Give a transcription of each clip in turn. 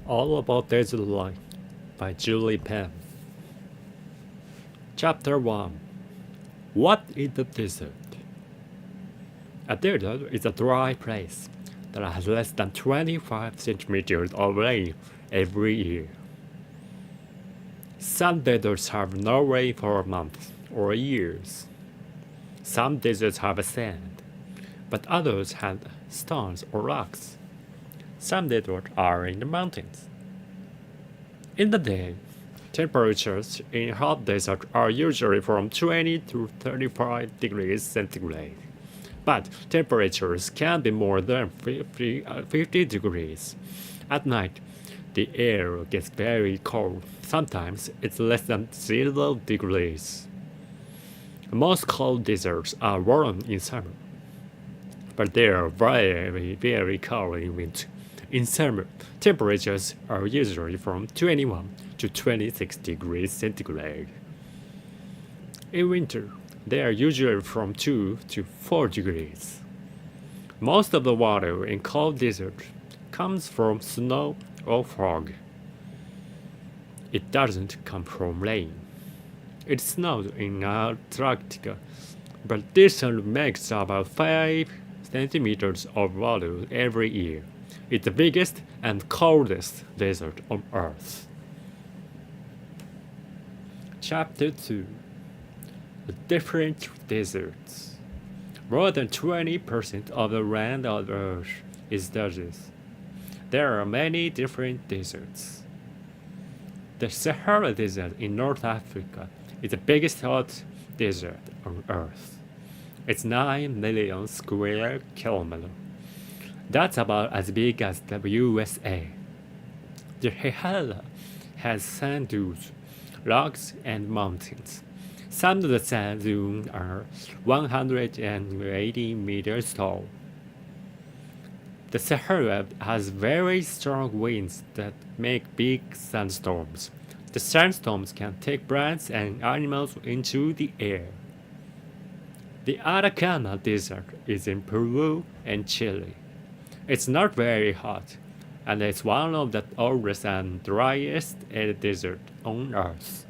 All About Desert Life by Julie Penn. Chapter 1. What is the desert? A desert is a dry place that has less than 25 centimeters of rain every year. Some deserts have no rain for months or years. Some deserts have sand, but others have stones or rocks. Some deserts are in the mountains. In the day, temperatures in hot deserts are usually from 20 to 35 degrees centigrade, but temperatures can be more than 50 degrees. At night, the air gets very cold. Sometimes it's less than 0 degrees. Most cold deserts are warm in summer, but they are very, very cold in winter. In summer, temperatures are usually from 21 to 26 degrees centigrade. In winter, they are usually from 2 to 4 degrees. Most of the water in cold deserts comes from snow or fog. It doesn't come from rain. It snows in Antarctica, but this makes about 5 centimeters of water every year. It's the biggest and coldest desert on Earth. Chapter 2. The different deserts. More than 20% of the land on Earth is deserts. There are many different deserts. The Sahara Desert in North Africa is the biggest hot desert on Earth. It's 9 million square kilometers. That's about as big as the USA. The Sahara has sand dunes, rocks, and mountains. Some of the sand dunes are 180 meters tall. The Sahara has very strong winds that make big sandstorms. The sandstorms can take plants and animals into the air. The Atacama Desert is in Peru and Chile. It's not very hot, and it's one of the oldest and driest deserts on Earth.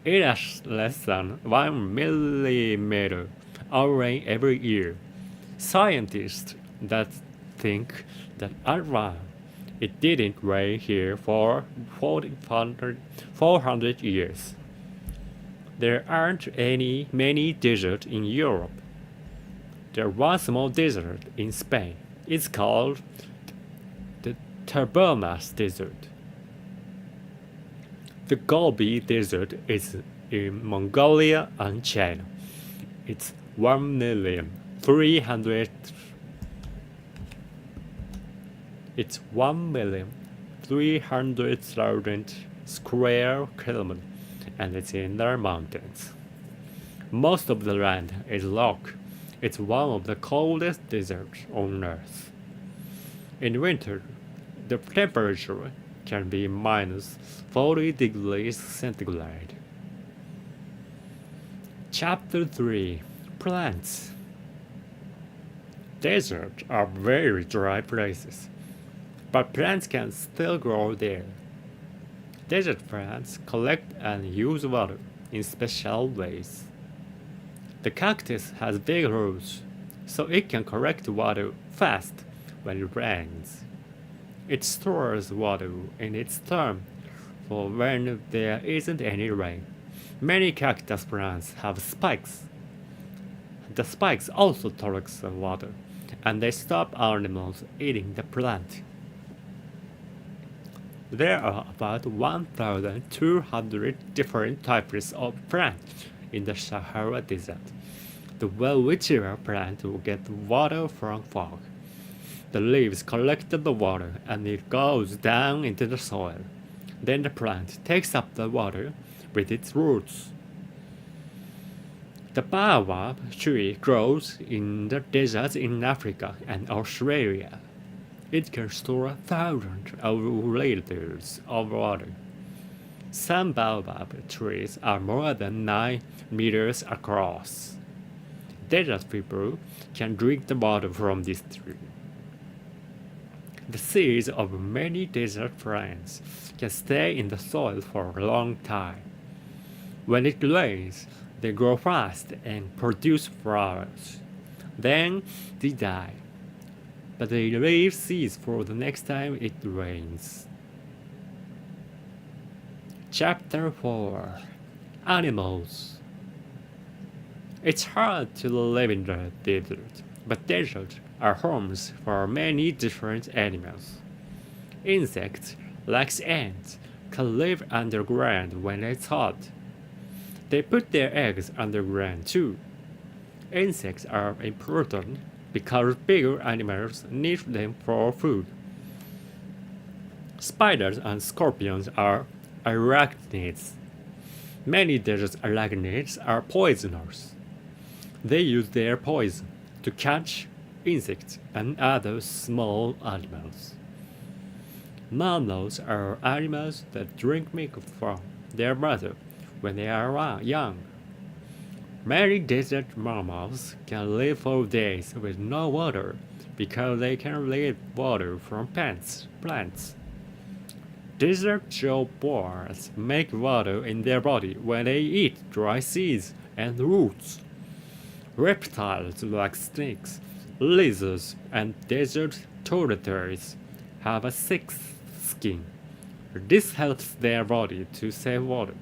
It has less than 1 millimeter of rain every year. Scientists that think that at one, it didn't rain here for 400 years. There aren't many deserts in Europe. There's one small desert in Spain. It's called the Turbomas Desert. The Gobi Desert is in Mongolia and China. It's 1,300,000 square kilometers, and it's in the mountains. Most of the land is rock. It's one of the coldest deserts on Earth. In winter, the temperature can be minus 40 degrees centigrade. Chapter 3. Plants. Deserts are very dry places, but plants can still grow there. Desert plants collect and use water in special ways. The cactus has big roots, so it can collect water fast when it rains. It stores water in its stem for when there isn't any rain. Many cactus plants have spikes. The spikes also collect the water, and they stop animals eating the plant. There are about 1,200 different types of plants in the Sahara Desert. The welwitschia plant will get water from fog. The leaves collect the water and it goes down into the soil. Then the plant takes up the water with its roots. The baobab tree grows in the deserts in Africa and Australia. It can store thousands of liters of water. Some baobab trees are more than 9 meters across. Desert people can drink the water from this tree. The seeds of many desert plants can stay in the soil for a long time. When it rains, they grow fast and produce flowers. Then they die, but they leave seeds for the next time it rains. Chapter 4: Animals. It's hard to live in the desert, but deserts are homes for many different animals. Insects, like ants, can live underground when it's hot. They put their eggs underground too. Insects are important because bigger animals need them for food. Spiders and scorpions are arachnids. Many desert arachnids are poisoners. They use their poison to catch insects and other small animals. Mammals are animals that drink milk from their mother when they are young. Many desert mammals can live for days with no water because they can get water from plants. Desert jaguars make water in their body when they eat dry seeds and roots. Reptiles like snakes, lizards, and desert tortoises have a thick skin. This helps their body to save water.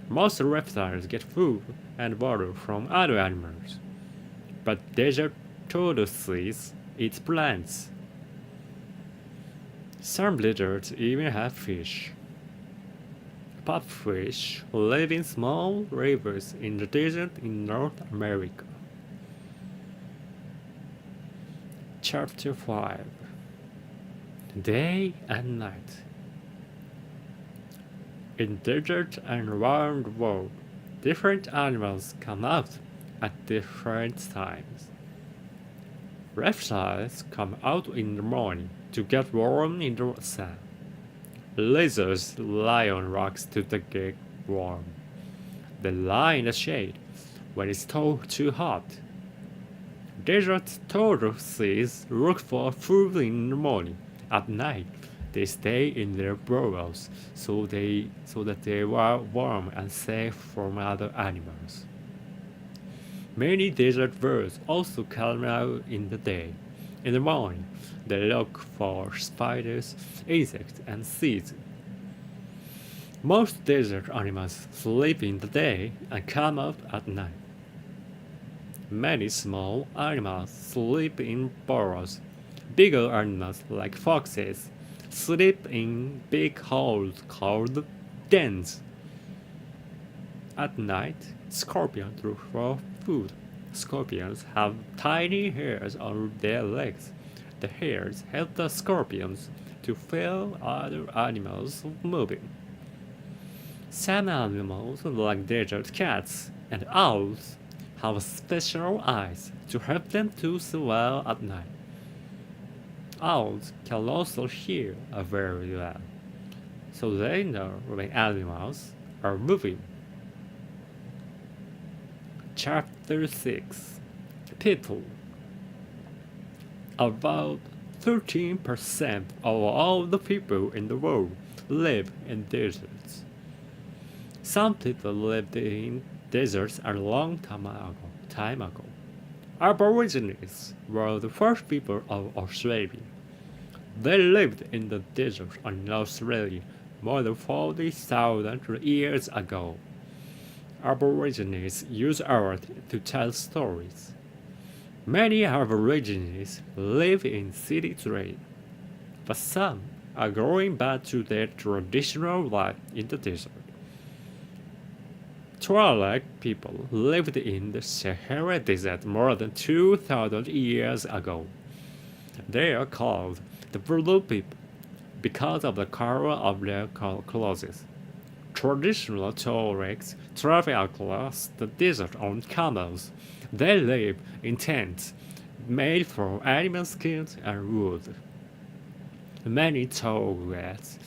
Most reptiles get food and water from other animals, but desert tortoises eat plants. Some deserts even have fish. Pupfish live in small rivers in the desert in North America. Chapter 5: Day and Night. In desert and around the world, different animals come out at different times. Reptiles come out in the morning to get warm in the sun. Lizards lie on rocks to get warm. They lie in the shade when it's too hot. Desert tortoises look for food in the morning. At night, they stay in their burrows so that they are warm and safe from other animals. Many desert birds also come out in the day. In the morning, they look for spiders, insects, and seeds. Most desert animals sleep in the day and come out at night. Many small animals sleep in burrows. Bigger animals like foxes sleep in big holes called dens. At night, scorpions look for food. Scorpions have tiny hairs on their legs. The hairs help the scorpions to feel other animals moving. Some animals, like desert cats and owls, have special eyes to help them to see well at night. Owls can also hear very well, so they know when animals are moving. Chapter 6: People. About 13% of all the people in the world live in deserts. Some people lived in deserts a long time ago. Aborigines were the first people of Australia. They lived in the desert in Australia more than 40,000 years ago. Aborigines use art to tell stories. Many Aborigines live in cities today, but some are going back to their traditional life in the desert. Tuareg people lived in the Sahara Desert more than 2,000 years ago. They are called the Blue people because of the color of their clothes. Traditional Tuaregs travel across the desert on camels. They live in tents made from animal skins and wood. Many Tuaregs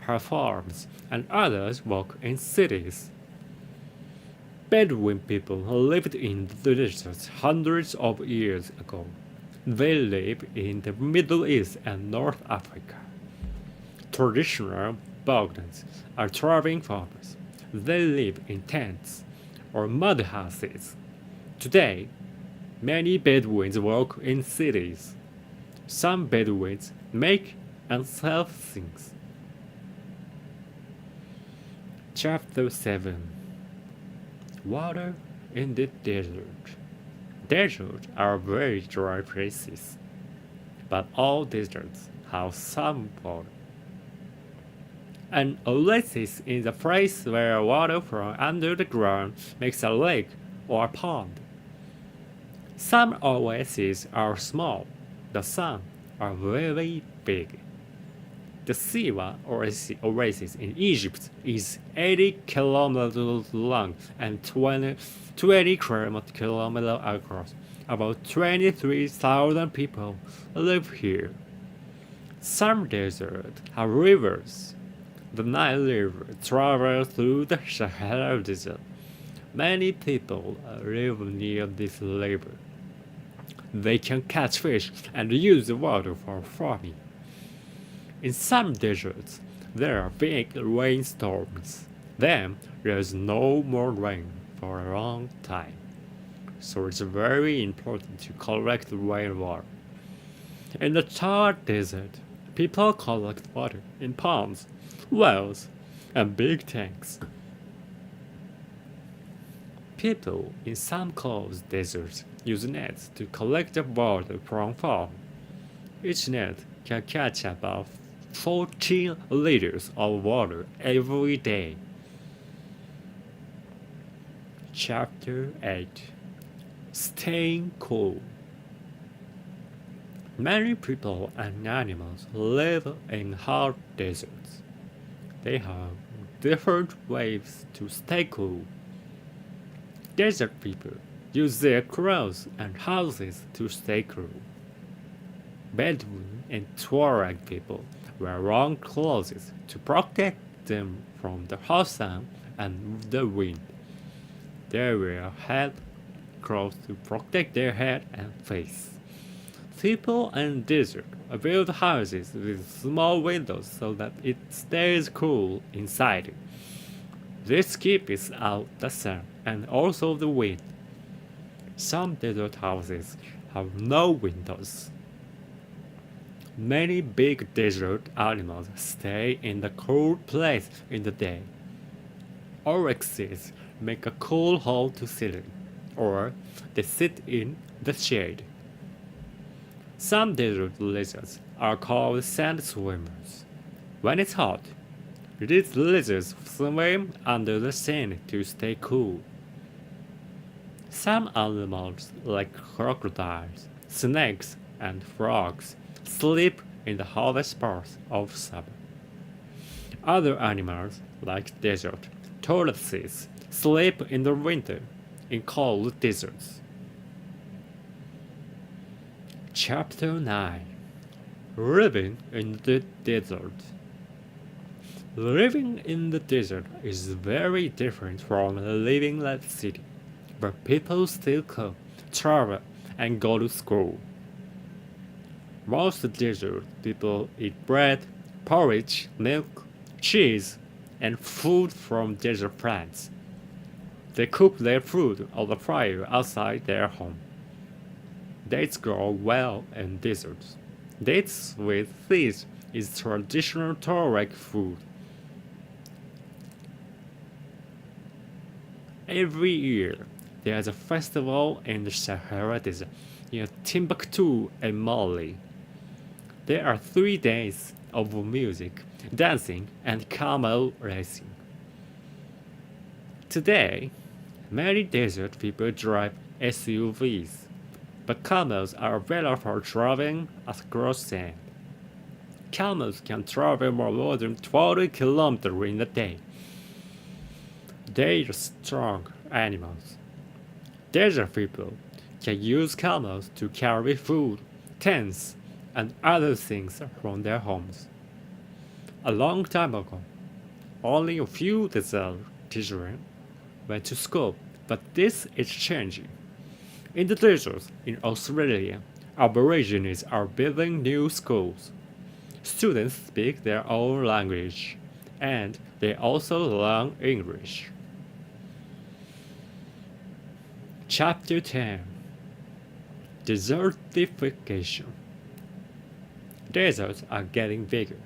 have farms and others work in cities. Bedouin people lived in the desert hundreds of years ago. They live in the Middle East and North Africa. Traditional Bogdans are traveling farmers. They live in tents or mud houses. Today, many Bedouins work in cities. Some Bedouins make and sell things. Chapter 7. Water in the desert. Deserts are very dry places, but all deserts have some water. An oasis is a place where water from under the ground makes a lake or a pond. Some oases are small, some are very big. The Siwa oasis in Egypt is 80 kilometers long and 20 kilometers across. About 23,000 people live here. Some deserts have rivers. The Nile River travels through the Sahara Desert. Many people live near this river. They can catch fish and use the water for farming. In some deserts, there are big rainstorms. Then there is no more rain for a long time. So it's very important to collect rainwater. In the Thar Desert, people collect water in ponds, wells, and big tanks. People in some cold deserts use nets to collect the water from farms. Each net can catch about 14 liters of water every day. Chapter 8. Staying cool. Many people and animals live in hot deserts. They have different ways to stay cool. Desert people use their clothes and houses to stay cool. Bedouin and Tuareg people wear long clothes to protect them from the hot sun and the wind. They wear head clothes to protect their head and face. People in desert build houses with small windows so that it stays cool inside. This keeps out the sun and also the wind. Some desert houses have no windows. Many big desert animals stay in the cool place in the day. Oryxes make a cool hole to sit in, or they sit in the shade. Some desert lizards are called sand swimmers. When it's hot, these lizards swim under the sand to stay cool. Some animals, like crocodiles, snakes, and frogs, sleep in the hottest parts of summer. Other animals, like desert tortoises, sleep in the winter in cold deserts. Chapter 9. Living in the desert. Living in the desert is very different from living in the city, but people still come, travel, and go to school. Most desert people eat bread, porridge, milk, cheese, and food from desert plants. They cook their food on the fire outside their home. Dates grow well in deserts. Dates with fish is traditional Tuareg food. Every year, there is a festival in the Sahara Desert near Timbuktu and Mali. There are 3 days of music, dancing, and camel racing. Today, many desert people drive SUVs, but camels are better for traveling across sand. Camels can travel more than 20 kilometers in a day. They are strong animals. Desert people can use camels to carry food, tents, and other things from their homes. A long time ago, only a few desert children went to school, but this is changing. In the deserts in Australia, Aborigines are building new schools. Students speak their own language, and they also learn English. Chapter 10. Desertification. Deserts are getting bigger.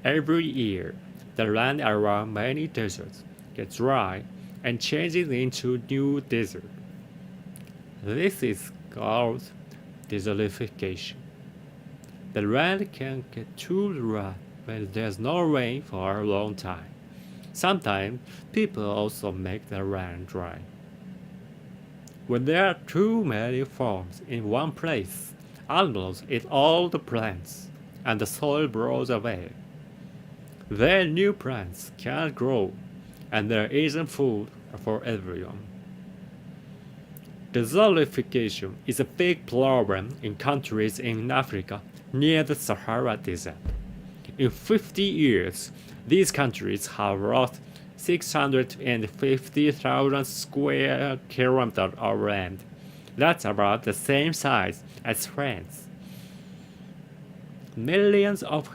Every year, the land around many deserts gets dry and changes into new desert. This is called desertification. The land can get too dry when there's no rain for a long time. Sometimes people also make the land dry. When there are too many farms in one place, animals eat all the plants, and the soil blows away. Then new plants can't grow, and there isn't food for everyone. Desertification is a big problem in countries in Africa near the Sahara Desert. In 50 years, these countries have lost 650,000 square kilometers of land. That's about the same size as France. Millions of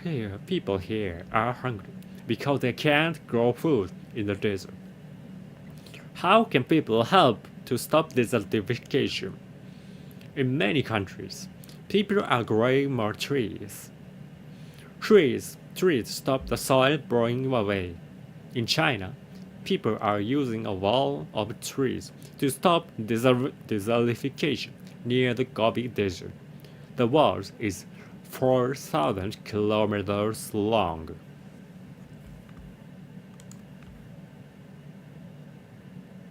people here are hungry because they can't grow food in the desert. How can people help to stop desertification? In many countries, people are growing more trees. Trees stop the soil blowing away. In China, people are using a wall of trees to stop desertification near the Gobi Desert. The wall is 4,000 kilometers long.